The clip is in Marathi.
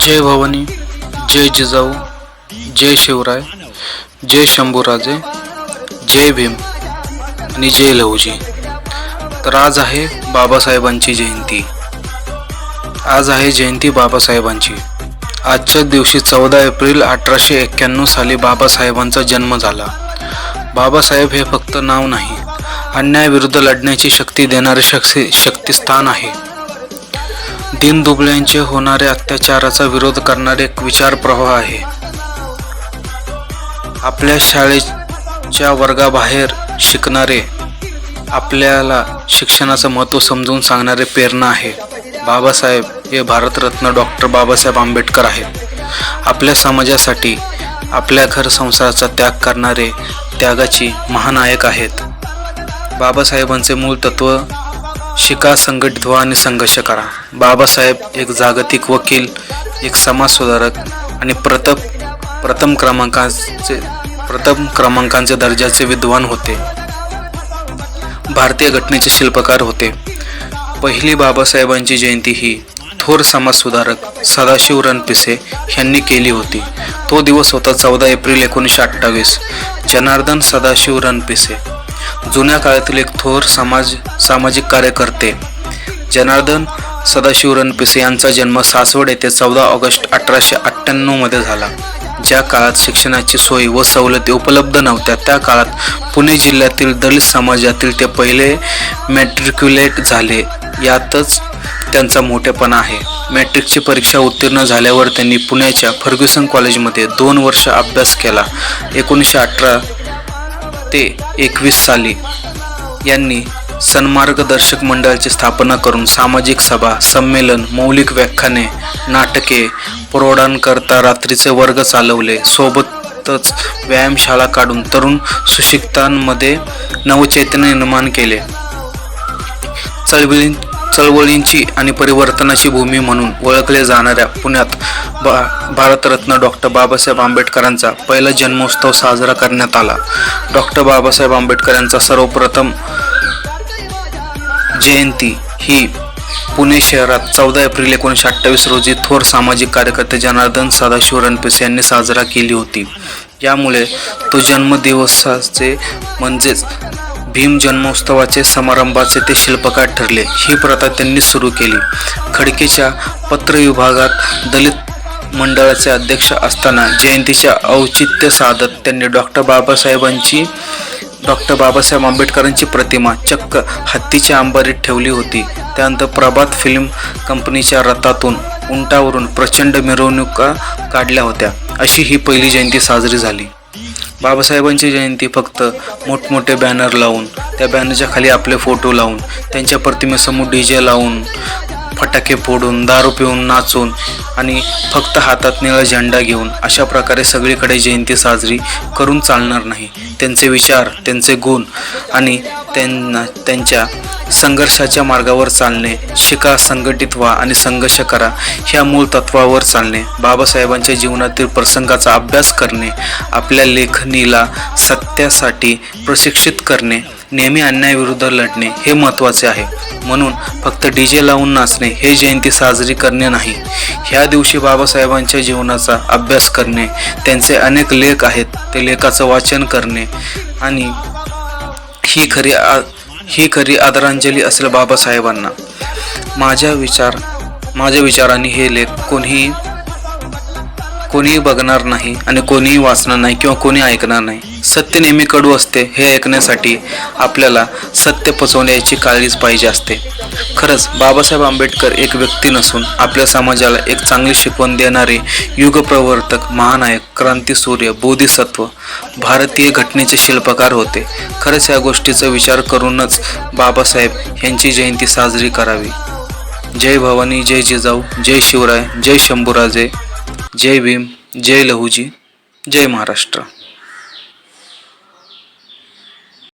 जय भवानी, जय जिजाऊ, जय शिवराय, जय शंभूराजे, जय भीम आणि जय लहुजी. तर आज आहे बाबासाहेबांची जयंती. आज आहे जयंती बाबासाहेबांची. आजच्या दिवशी 14 एप्रिल 1891 साली बाबासाहेबांचा जन्म झाला. बाबासाहेब हे फक्त नाव नाही, अन्यायाविरुद्ध लढण्याची शक्ती देणारे शक्तिस्थान आहे. दीनदुबळ्यांचे होणाऱ्या अत्याचाराचा विरोध करणारे एक विचार प्रवाह आहे. आपल्या शाळेच्या वर्गाबाहेर शिकणारे, आपल्याला शिक्षणाचं महत्त्व समजून सांगणारे प्रेरणा आहे. बाबासाहेब हे भारतरत्न डॉक्टर बाबासाहेब आंबेडकर आहेत. आपल्या समाजासाठी, आपल्या घर संसाराचा त्याग करणारे त्यागाची महानायक आहेत. बाबासाहेबांचे मूळ तत्व शिका, संघटित व्हा आणि संघर्ष करा. बाबासाहेब एक जागतिक वकील, एक समाजसुधारक आणि प्रथम क्रमांकाचे दर्जाचे विद्वान होते. भारतीय घटनेचे शिल्पकार होते. पहिली बाबासाहेबांची जयंती ही थोर समाजसुधारक सदाशिव रणपिसे यांनी केली होती. तो दिवस होता 14 एप्रिल 1928. जनार्दन सदाशिव रणपिसे जुन्या काळातील एक थोर सामाजिक कार्यकर्ते. जनार्दन सदाशिव रणपिसे यांचा जन्म सासवड येथे 14 ऑगस्ट 1898 मध्ये झाला. ज्या काळात शिक्षणाची सोय व सवलती उपलब्ध नव्हत्या, त्या काळात पुणे जिल्ह्यातील दलित समाजातील ते पहिले मॅट्रिक्युलेट झाले. यातच त्यांचा मोठेपणा आहे. मॅट्रिकची परीक्षा उत्तीर्ण झाल्यावर त्यांनी पुण्याच्या फर्ग्युसन कॉलेजमध्ये 2 वर्ष अभ्यास केला. 1918 ते 21 साली यांनी सन्मार्गदर्शक मंडळाची स्थापना करून सामाजिक सभा, संमेलन, मौलिक व्याख्याने, नाटके, प्रौढांकरता रात्रीचे वर्ग चालवले. सोबतच व्यायामशाळा काढून तरुण सुशिक्षितांमध्ये नवचैतन्य निर्माण केले. चळवळींची आणि परिवर्तनाची भूमी म्हणून ओळखले जाणाऱ्या पुण्यात भारतरत्न डॉक्टर बाबासाहेब आंबेडकरांचा पहिला जन्मोत्सव साजरा करण्यात आला. डॉक्टर बाबासाहेब आंबेडकर यांचा सर्वप्रथम जयंती ही पुणे शहरात 14 एप्रिल 1928 रोजी थोर सामाजिक कार्यकर्ते जनार्दन सदाशिव रणपिसे यांनी साजरा केली होती. यामुळे तो जन्मदिवसाचे म्हणजेच भीम जन्मोत्सवाचे समारंभाचे ते शिल्पकार ठरले. ही प्रथा त्यांनी सुरू केली. खडकीच्या पत्र विभागात दलित मंडळाचे अध्यक्ष असताना जयंतीचे औचित्य साधत त्यांनी डॉक्टर बाबासाहेब आंबेडकरांची प्रतिमा चक्क हत्तीच्या अंबारीत ठेवली होती. त्यानंतर प्रभात फिल्म कंपनीच्या रथातून उंटावरून प्रचंड मिरवणुका काढल्या होत्या. अशी ही पहिली जयंती साजरी झाली. बाबासाहेबांची जयंती फक्त मोठमोठे बॅनर लावून, त्या बॅनरच्या खाली आपले फोटो लावून, त्यांच्या प्रतिमेसमोर DJ लावून, फटाके फोडून, दारू पिऊन, नाचून आणि फक्त हातात निळा झेंडा घेऊन अशा प्रकारे सगळीकडे जयंती साजरी करून चालणार नाही. त्यांचे विचार, त्यांचे गुण आणि त्यांच्या संघर्षाच्या मार्गावर चालणे, शिका, संघटित व्हा आणि संघर्ष करा ह्या मूळ तत्वावर चालणे, बाबासाहेबांच्या जीवनातील प्रसंगाचा अभ्यास करणे, आपल्या लेखणीला सत्यासाठी प्रशिक्षित करणे, नेहमी अन्यायाविरुद्ध लढणे हे महत्त्वाचे आहे. म्हणून फक्त DJ लावून नाचणे हे जयंती साजरी करणे नाही. ह्या दिवशी बाबासाहेबांच्या जीवनाचा अभ्यास करणे, त्यांचे अनेक लेख आहेत, ते लेखाचं वाचन करणे आणि ही खरी आदरांजली असेल बाबासाहेबांना. माझ्या विचारांनी हे लेख कोणीही बघणार नाही आणि कोणीही वाचणार नाही किंवा कोणी ऐकणार नाही. सत्य नेहमी कडू असते हे ऐकण्यासाठी आपल्याला सत्य पचवण्याची काळजीच पाहिजे असते. खरंच बाबासाहेब आंबेडकर एक व्यक्ती नसून आपल्या समाजाला एक चांगली शिकवण देणारे युगप्रवर्तक, महानायक, क्रांतीसूर्य, बोधिसत्व, भारतीय घटनेचे शिल्पकार होते. खरंच या गोष्टीचा विचार करूनच बाबासाहेब यांची जयंती साजरी करावी. जय भवानी, जय जिजाऊ, जय शिवराय, जय शंभूराजे, जय भीम, जय लहुजी, जय महाराष्ट्र.